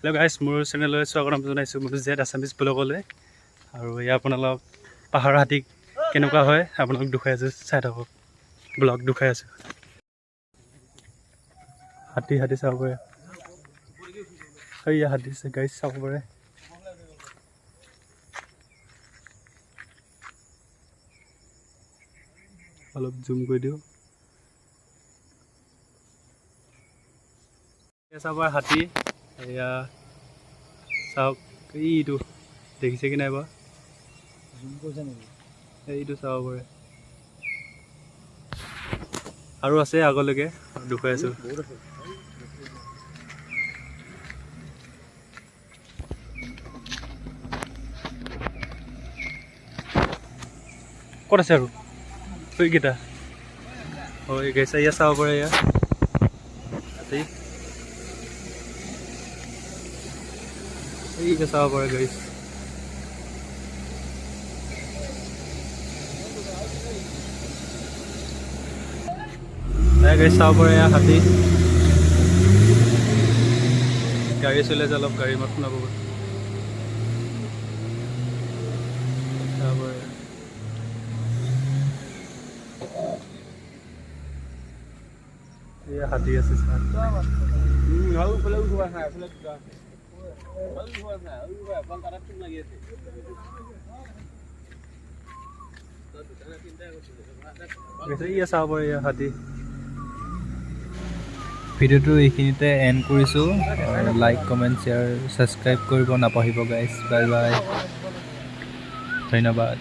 Hello' গাইছ, মোৰ চেনেললৈ স্বাগতম জনাইছোঁ। মোৰ জেড আছামিজ ব্লগলৈ। আৰু এয়া আপোনালোক পাহাৰৰ হাতী কেনেকুৱা হয় আপোনালোক দেখুৱাই আছোঁ, চাই থাকক। ব্লগ দেখুৱাই আছোঁ। হাতী চাব পাৰে। সেয়া হাতী গাইছ চাব পাৰে। অলপ জুম কৰি দিওঁ। চাব পাৰে হাতী। এয়া চাওক, এইটো দেখিছে কি নাই বাৰু? এইটো চাব পাৰে। আৰু আছে আগলৈকে দেখুৱাই আছোঁ। ক'ত আছে আৰু সেইকেইটা? হয় গাইছে, এয়া চাব পাৰে। এয়া এইকে চাব পাৰে গাইছ। গাড়ী চাব পাৰে। এয়া হাতী গাড়ী চলি আছে, অলপ গাড়ী মাত শুনাব পাৰে। চাব পাৰে। এয়া হাতী আছে চাওক। চাব পাৰে এয়া হাতী। ভিডিঅ'টো এইখিনিতে এণ্ড কৰিছোঁ। লাইক, কমেণ্ট, শ্বেয়াৰ, ছাবস্ক্ৰাইব কৰিব নাপাহৰিব গাইজ। বাই বাই, ধন্যবাদ।